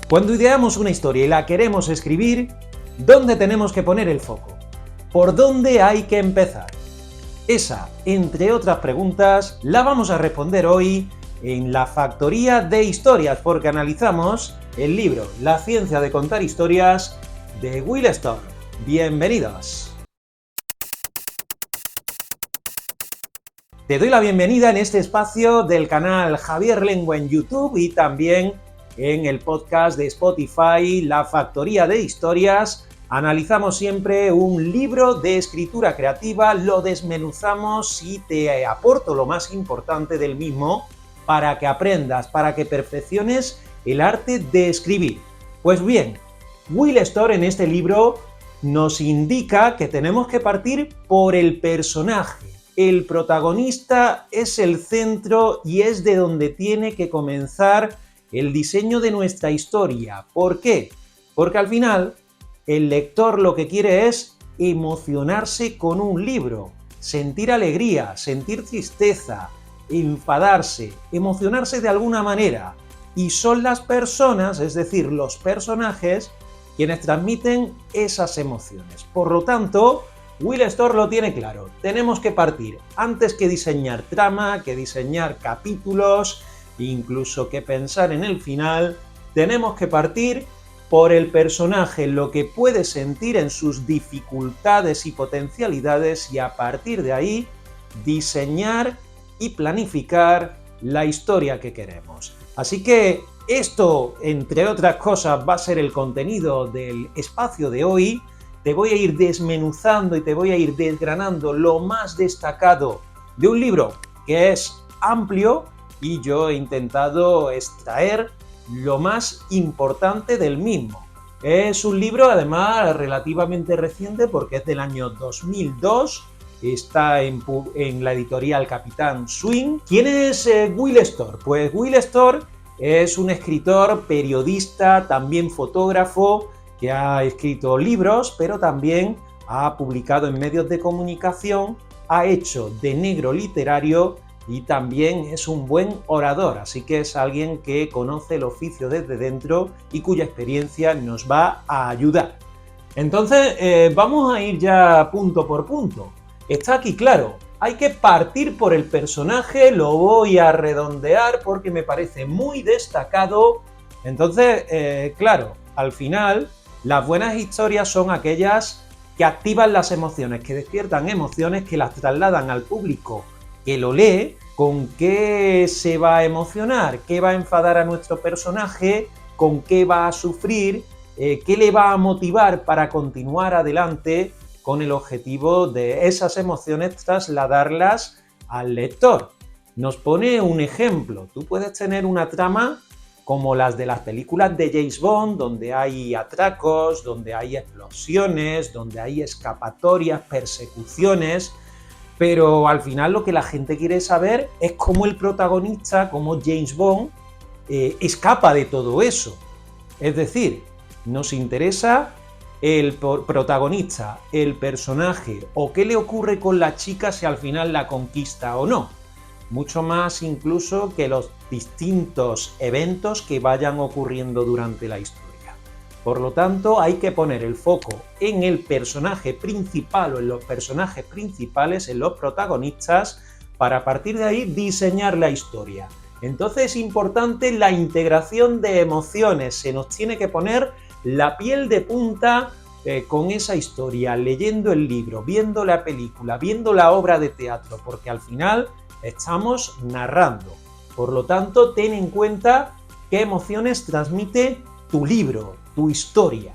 Cuando ideamos una historia y la queremos escribir, ¿dónde tenemos que poner el foco? ¿Por dónde hay que empezar? Esa, entre otras preguntas, la vamos a responder hoy en la Factoría de Historias, porque analizamos el libro La ciencia de contar historias de Will Storr. Bienvenidos. Te doy la bienvenida en este espacio del canal Javier Lengua en YouTube y también en el podcast de Spotify, La Factoría de Historias. Analizamos siempre un libro de escritura creativa, lo desmenuzamos y te aporto lo más importante del mismo para que aprendas, para que perfecciones el arte de escribir. Pues bien, Will Storr en este libro nos indica que tenemos que partir por el personaje. El protagonista es el centro y es de donde tiene que comenzar el diseño de nuestra historia. ¿Por qué? Porque al final el lector lo que quiere es emocionarse con un libro, sentir alegría, sentir tristeza, enfadarse, emocionarse de alguna manera. Y son las personas, es decir, los personajes, quienes transmiten esas emociones. Por lo tanto, Will Storr lo tiene claro. Tenemos que partir, antes que diseñar trama, que diseñar capítulos, incluso que pensar en el final, tenemos que partir por el personaje, lo que puede sentir en sus dificultades y potencialidades, y a partir de ahí diseñar y planificar la historia que queremos. Así que esto, entre otras cosas, va a ser el contenido del espacio de hoy. Te voy a ir desmenuzando y te voy a ir desgranando lo más destacado de un libro que es amplio y yo he intentado extraer lo más importante del mismo. Es un libro además relativamente reciente porque es del año 2002, está en la editorial Capitán Swing. ¿Quién es Will Storr? Pues Will Storr es un escritor, periodista, también fotógrafo, que ha escrito libros, pero también ha publicado en medios de comunicación, ha hecho de negro literario y también es un buen orador, así que es alguien que conoce el oficio desde dentro y cuya experiencia nos va a ayudar. Entonces, vamos a ir ya punto por punto. Está aquí claro, hay que partir por el personaje, lo voy a redondear porque me parece muy destacado. Entonces, claro, al final, las buenas historias son aquellas que activan las emociones, que despiertan emociones, que las trasladan al público que lo lee. ¿Con qué se va a emocionar? ¿Qué va a enfadar a nuestro personaje? ¿Con qué va a sufrir? ¿Qué le va a motivar para continuar adelante con el objetivo de esas emociones trasladarlas al lector? Nos pone un ejemplo. Tú puedes tener una trama como las de las películas de James Bond, donde hay atracos, donde hay explosiones, donde hay escapatorias, persecuciones, pero al final lo que la gente quiere saber es cómo el protagonista, cómo James Bond, escapa de todo eso. Es decir, nos interesa el protagonista, el personaje, o qué le ocurre con la chica si al final la conquista o no. Mucho más incluso que los distintos eventos que vayan ocurriendo durante la historia. Por lo tanto, hay que poner el foco en el personaje principal o en los personajes principales, en los protagonistas, para a partir de ahí diseñar la historia. Entonces es importante la integración de emociones, se nos tiene que poner la piel de punta con esa historia, leyendo el libro, viendo la película, viendo la obra de teatro, porque al final estamos narrando. Por lo tanto, ten en cuenta qué emociones transmite tu libro, tu historia.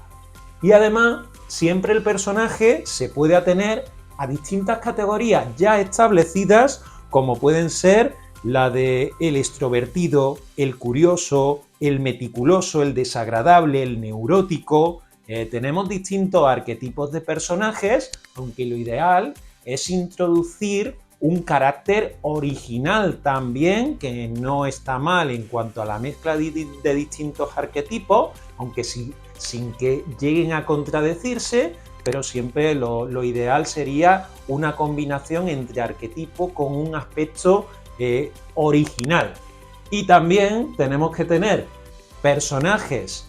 Y además, siempre el personaje se puede atener a distintas categorías ya establecidas, como pueden ser la de el extrovertido, el curioso, el meticuloso, el desagradable, el neurótico. Tenemos distintos arquetipos de personajes, aunque lo ideal es introducir un carácter original también, que no está mal en cuanto a la mezcla de distintos arquetipos, aunque sin que lleguen a contradecirse, pero siempre lo ideal sería una combinación entre arquetipo con un aspecto original. Y también tenemos que tener personajes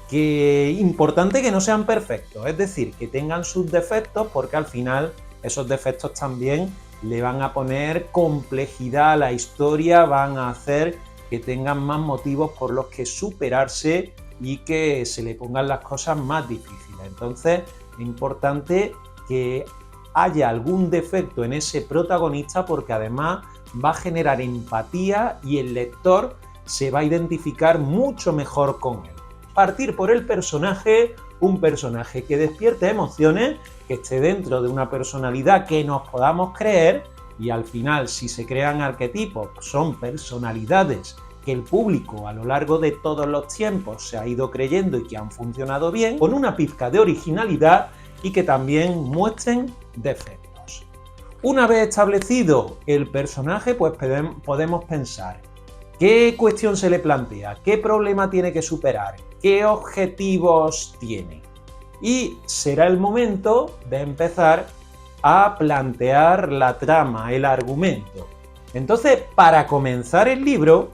que importante que no sean perfectos, es decir, que tengan sus defectos, porque al final esos defectos también le van a poner complejidad a la historia, van a hacer que tengan más motivos por los que superarse y que se le pongan las cosas más difíciles. Entonces es importante que haya algún defecto en ese protagonista, porque además va a generar empatía y el lector se va a identificar mucho mejor con él. Partir por el personaje, un personaje que despierte emociones, que esté dentro de una personalidad que nos podamos creer, y al final, si se crean arquetipos, son personalidades que el público a lo largo de todos los tiempos se ha ido creyendo y que han funcionado bien, con una pizca de originalidad y que también muestren defectos. Una vez establecido el personaje, pues podemos pensar qué cuestión se le plantea, qué problema tiene que superar, qué objetivos tiene. Y será el momento de empezar a plantear la trama, el argumento. Entonces, para comenzar el libro,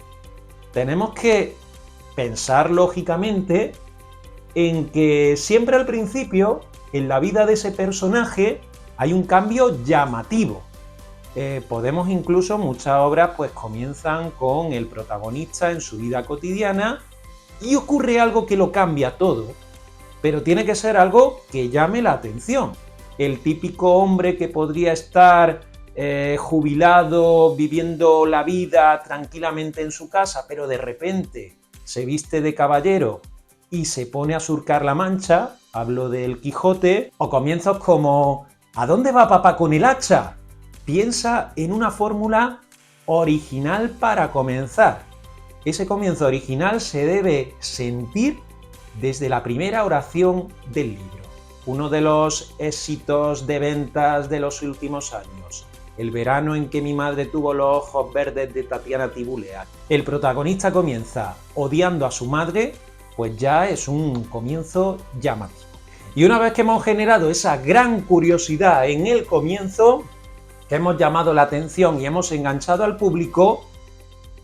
tenemos que pensar lógicamente en que siempre al principio, en la vida de ese personaje, hay un cambio llamativo. Podemos incluso, muchas obras pues comienzan con el protagonista en su vida cotidiana y ocurre algo que lo cambia todo, pero tiene que ser algo que llame la atención. El típico hombre que podría estar jubilado, viviendo la vida tranquilamente en su casa, pero de repente se viste de caballero y se pone a surcar la Mancha, hablo del Quijote, o comienzos como ¿a dónde va papá con el hacha? Piensa en una fórmula original para comenzar. Ese comienzo original se debe sentir desde la primera oración del libro. Uno de los éxitos de ventas de los últimos años, El verano en que mi madre tuvo los ojos verdes, de Tatiana Tibuleak. El protagonista comienza odiando a su madre, pues ya es un comienzo llamativo. Y una vez que hemos generado esa gran curiosidad en el comienzo, que hemos llamado la atención y hemos enganchado al público,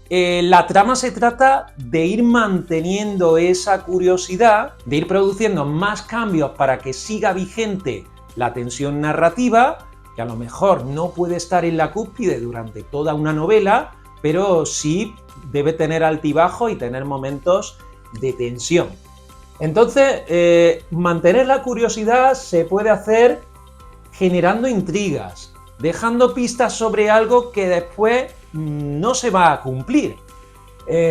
la trama se trata de ir manteniendo esa curiosidad, de ir produciendo más cambios para que siga vigente la tensión narrativa, que a lo mejor no puede estar en la cúspide durante toda una novela, pero sí debe tener altibajos y tener momentos de tensión. Entonces, mantener la curiosidad se puede hacer generando intrigas, dejando pistas sobre algo que después no se va a cumplir.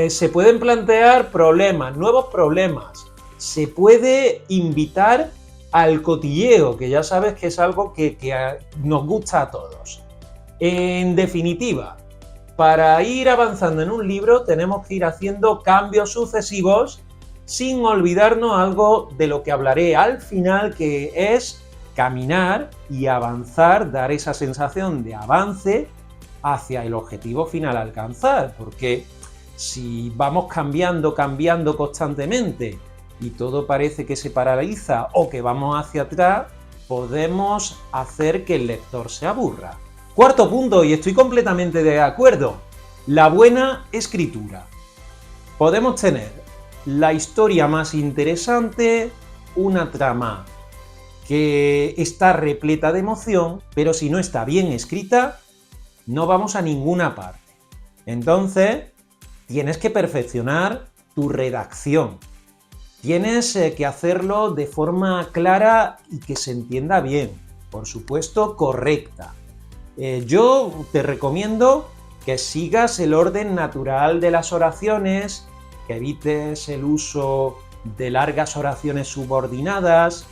Se pueden plantear problemas, nuevos problemas. Se puede invitar al cotilleo, que ya sabes que es algo que nos gusta a todos. En definitiva, para ir avanzando en un libro tenemos que ir haciendo cambios sucesivos sin olvidarnos algo de lo que hablaré al final, que es caminar y avanzar, dar esa sensación de avance hacia el objetivo final a alcanzar, porque si vamos cambiando constantemente y todo parece que se paraliza o que vamos hacia atrás, podemos hacer que el lector se aburra. Cuarto punto, y estoy completamente de acuerdo, la buena escritura. Podemos tener la historia más interesante, una trama que está repleta de emoción, pero si no está bien escrita, no vamos a ninguna parte. Entonces, tienes que perfeccionar tu redacción. Tienes que hacerlo de forma clara y que se entienda bien, por supuesto, correcta. Yo te recomiendo que sigas el orden natural de las oraciones, que evites el uso de largas oraciones subordinadas,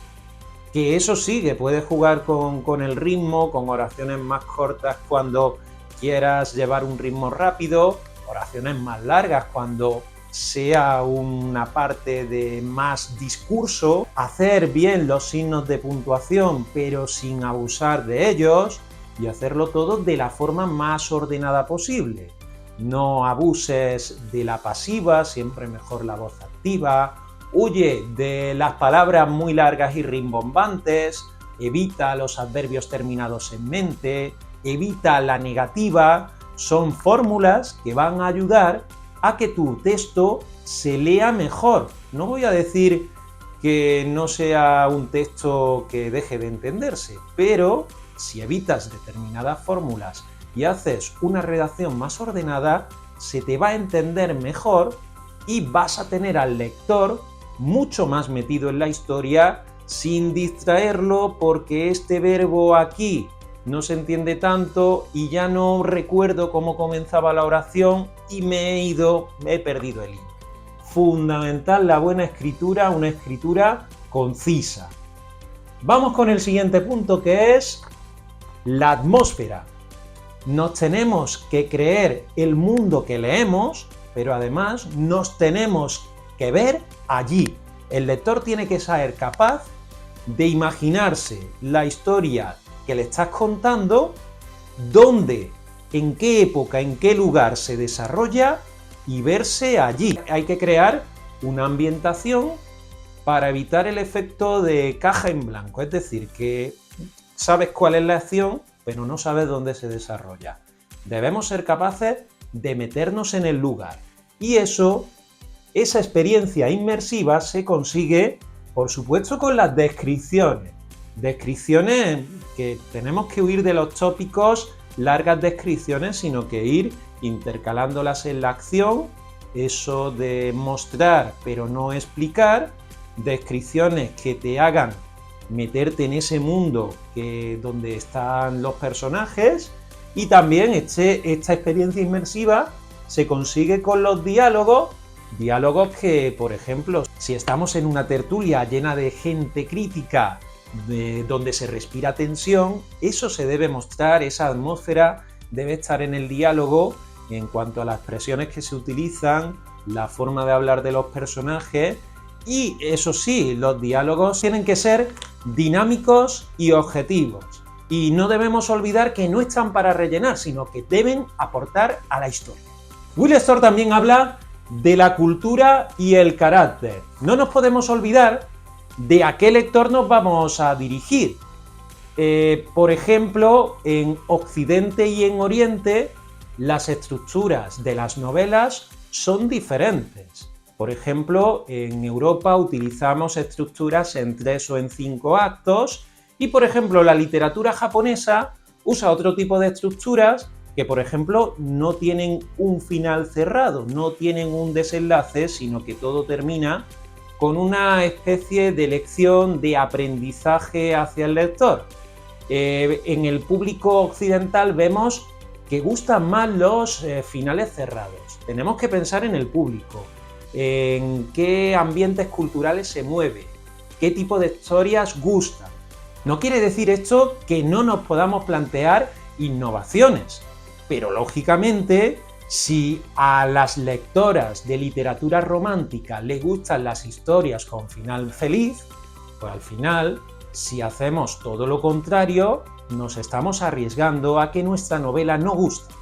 que eso sí, que puedes jugar con el ritmo, con oraciones más cortas cuando quieras llevar un ritmo rápido, oraciones más largas cuando sea una parte de más discurso, hacer bien los signos de puntuación pero sin abusar de ellos y hacerlo todo de la forma más ordenada posible. No abuses de la pasiva, siempre mejor la voz activa. Huye de las palabras muy largas y rimbombantes, evita los adverbios terminados en mente, evita la negativa. Son fórmulas que van a ayudar a que tu texto se lea mejor. No voy a decir que no sea un texto que deje de entenderse, pero si evitas determinadas fórmulas y haces una redacción más ordenada, se te va a entender mejor y vas a tener al lector mucho más metido en la historia sin distraerlo porque este verbo aquí no se entiende tanto y ya no recuerdo cómo comenzaba la oración y me he perdido el hilo. Fundamental la buena escritura, una escritura concisa. Vamos con el siguiente punto, que es la atmósfera. Nos tenemos que creer el mundo que leemos, pero además nos tenemos que ver allí. El lector tiene que ser capaz de imaginarse la historia que le estás contando, dónde, en qué época, en qué lugar se desarrolla y verse allí. Hay que crear una ambientación para evitar el efecto de caja en blanco, es decir, que sabes cuál es la acción, pero no sabes dónde se desarrolla. Debemos ser capaces de meternos en el lugar y esa experiencia inmersiva se consigue, por supuesto, con las descripciones. Descripciones que tenemos que huir de los tópicos, largas descripciones, sino que ir intercalándolas en la acción, eso de mostrar pero no explicar, descripciones que te hagan meterte en ese mundo donde están los personajes, y también esta experiencia inmersiva se consigue con los diálogos que, por ejemplo, si estamos en una tertulia llena de gente crítica, donde se respira tensión, eso se debe mostrar, esa atmósfera debe estar en el diálogo en cuanto a las expresiones que se utilizan, la forma de hablar de los personajes, y eso sí, los diálogos tienen que ser dinámicos y objetivos. Y no debemos olvidar que no están para rellenar, sino que deben aportar a la historia. Will Storr también habla de la cultura y el carácter. No nos podemos olvidar de a qué lector nos vamos a dirigir. Por ejemplo, en Occidente y en Oriente, las estructuras de las novelas son diferentes. Por ejemplo, en Europa utilizamos estructuras en 3 o en 5 actos y, por ejemplo, la literatura japonesa usa otro tipo de estructuras que, por ejemplo, no tienen un final cerrado, no tienen un desenlace, sino que todo termina con una especie de lección de aprendizaje hacia el lector. En el público occidental vemos que gustan más los finales cerrados. Tenemos que pensar en el público, en qué ambientes culturales se mueve, qué tipo de historias gustan. No quiere decir esto que no nos podamos plantear innovaciones, pero lógicamente, si a las lectoras de literatura romántica les gustan las historias con final feliz, pues al final, si hacemos todo lo contrario, nos estamos arriesgando a que nuestra novela no guste.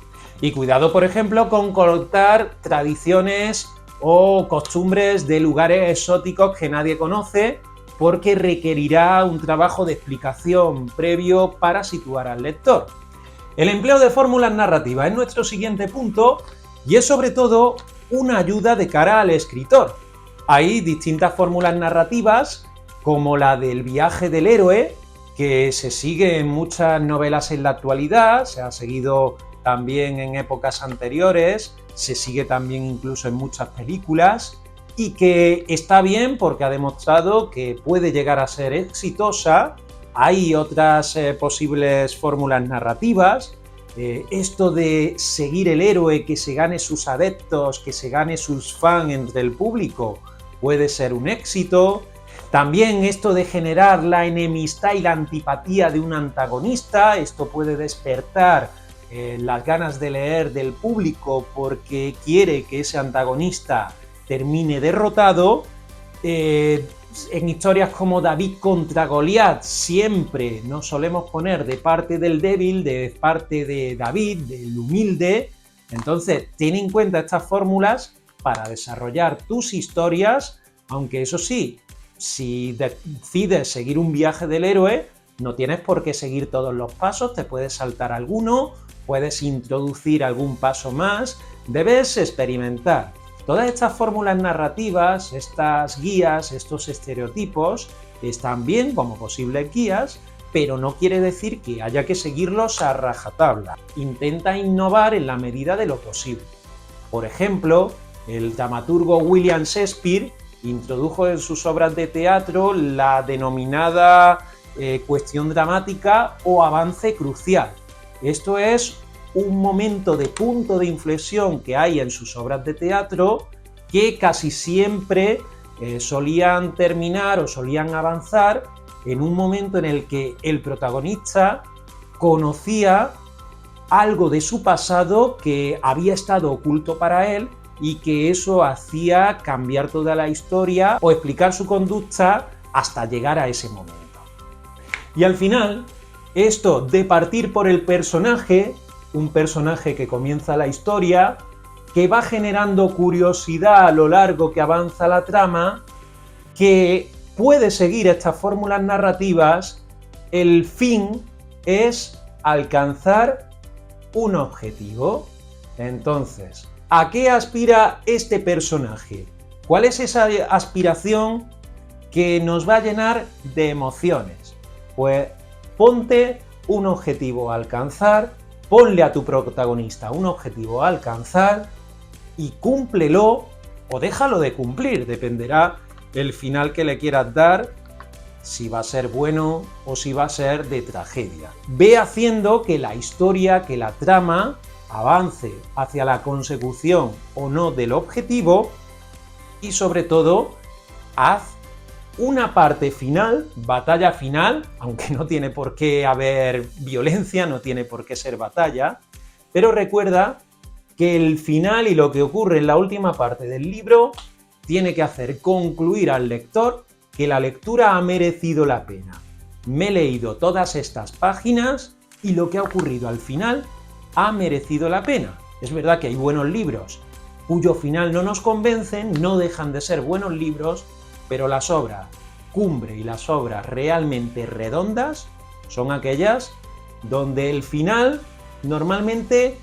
Y cuidado, por ejemplo, con contar tradiciones o costumbres de lugares exóticos que nadie conoce, porque requerirá un trabajo de explicación previo para situar al lector. El empleo de fórmulas narrativas es nuestro siguiente punto y es sobre todo una ayuda de cara al escritor. Hay distintas fórmulas narrativas como la del viaje del héroe, que se sigue en muchas novelas en la actualidad, se ha seguido también en épocas anteriores, se sigue también incluso en muchas películas y que está bien porque ha demostrado que puede llegar a ser exitosa. Hay otras posibles fórmulas narrativas, esto de seguir el héroe, que se gane sus adeptos, que se gane sus fans entre el público, puede ser un éxito. También esto de generar la enemistad y la antipatía de un antagonista, esto puede despertar las ganas de leer del público porque quiere que ese antagonista termine derrotado. En historias como David contra Goliat siempre nos solemos poner de parte del débil, de parte de David, del humilde. Entonces, ten en cuenta estas fórmulas para desarrollar tus historias, aunque eso sí, si decides seguir un viaje del héroe, no tienes por qué seguir todos los pasos, te puedes saltar alguno, puedes introducir algún paso más, debes experimentar. Todas estas fórmulas narrativas, estas guías, estos estereotipos, están bien como posibles guías, pero no quiere decir que haya que seguirlos a rajatabla. Intenta innovar en la medida de lo posible. Por ejemplo, el dramaturgo William Shakespeare introdujo en sus obras de teatro la denominada cuestión dramática o avance crucial. Esto es un momento de punto de inflexión que hay en sus obras de teatro que casi siempre solían terminar o solían avanzar en un momento en el que el protagonista conocía algo de su pasado que había estado oculto para él y que eso hacía cambiar toda la historia o explicar su conducta hasta llegar a ese momento. Y al final, esto de partir por el personaje, un personaje que comienza la historia, que va generando curiosidad a lo largo que avanza la trama, que puede seguir estas fórmulas narrativas, el fin es alcanzar un objetivo. Entonces, ¿a qué aspira este personaje? ¿Cuál es esa aspiración que nos va a llenar de emociones? Pues ponte un objetivo a alcanzar, ponle a tu protagonista un objetivo a alcanzar y cúmplelo o déjalo de cumplir, dependerá el final que le quieras dar, si va a ser bueno o si va a ser de tragedia. Ve haciendo que la historia, que la trama avance hacia la consecución o no del objetivo y sobre todo haz una parte final, batalla final, aunque no tiene por qué haber violencia, no tiene por qué ser batalla, pero recuerda que el final y lo que ocurre en la última parte del libro tiene que hacer concluir al lector que la lectura ha merecido la pena. Me he leído todas estas páginas y lo que ha ocurrido al final ha merecido la pena. Es verdad que hay buenos libros cuyo final no nos convencen, no dejan de ser buenos libros, pero las obras cumbre y las obras realmente redondas son aquellas donde el final normalmente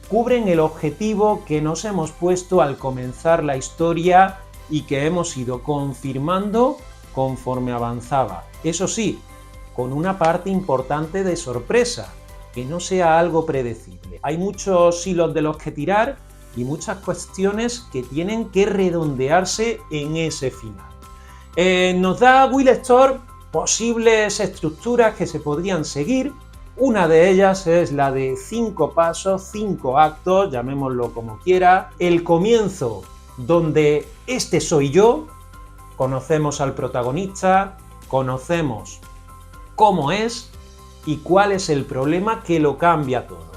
cubren el objetivo que nos hemos puesto al comenzar la historia y que hemos ido confirmando conforme avanzaba. Eso sí, con una parte importante de sorpresa, que no sea algo predecible. Hay muchos hilos de los que tirar y muchas cuestiones que tienen que redondearse en ese final. Nos da Will Storr posibles estructuras que se podrían seguir. Una de ellas es la de 5 pasos, 5 actos, llamémoslo como quiera. El comienzo, donde este soy yo, conocemos al protagonista, conocemos cómo es y cuál es el problema que lo cambia todo.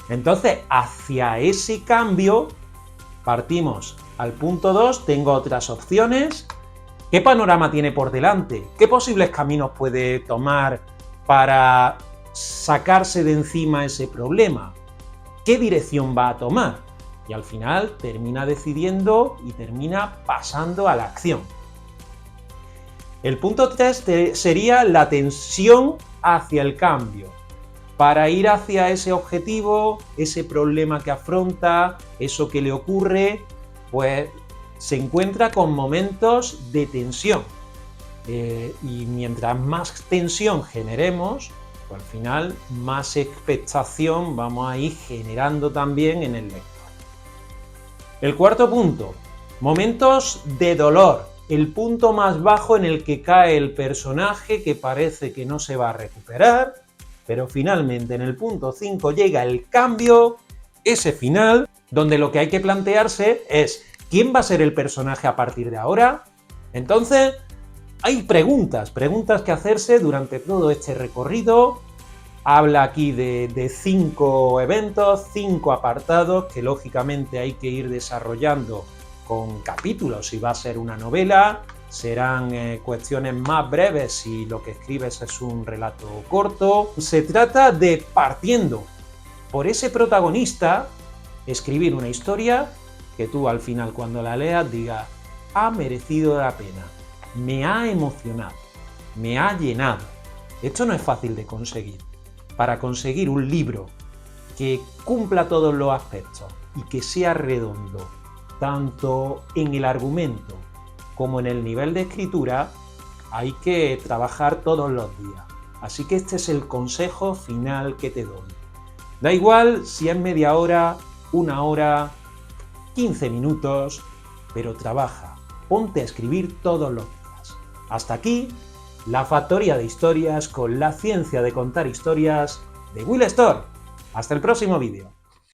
Entonces, hacia ese cambio, partimos al punto 2, tengo otras opciones. ¿Qué panorama tiene por delante? ¿Qué posibles caminos puede tomar para sacarse de encima ese problema? ¿Qué dirección va a tomar? Y al final termina decidiendo y termina pasando a la acción. El punto 3 sería la tensión hacia el cambio. Para ir hacia ese objetivo, ese problema que afronta, eso que le ocurre, pues se encuentra con momentos de tensión. Y mientras más tensión generemos, pues al final más expectación vamos a ir generando también en el lector. El cuarto punto, momentos de dolor. El punto más bajo en el que cae el personaje que parece que no se va a recuperar, pero finalmente en el punto 5 llega el cambio, ese final, donde lo que hay que plantearse es ¿quién va a ser el personaje a partir de ahora? Entonces, hay preguntas que hacerse durante todo este recorrido. Habla aquí de 5 eventos, 5 apartados que lógicamente hay que ir desarrollando con capítulos si va a ser una novela, serán cuestiones más breves si lo que escribes es un relato corto. Se trata de, partiendo por ese protagonista, escribir una historia que tú al final cuando la leas digas, ha merecido la pena, me ha emocionado, me ha llenado. Esto no es fácil de conseguir. Para conseguir un libro que cumpla todos los aspectos y que sea redondo tanto en el argumento como en el nivel de escritura, hay que trabajar todos los días. Así que este es el consejo final que te doy. Da igual si es media hora, una hora, 15 minutos, pero trabaja, ponte a escribir todos los días. Hasta aquí, la factoría de historias con la ciencia de contar historias de Will Storr. Hasta el próximo vídeo.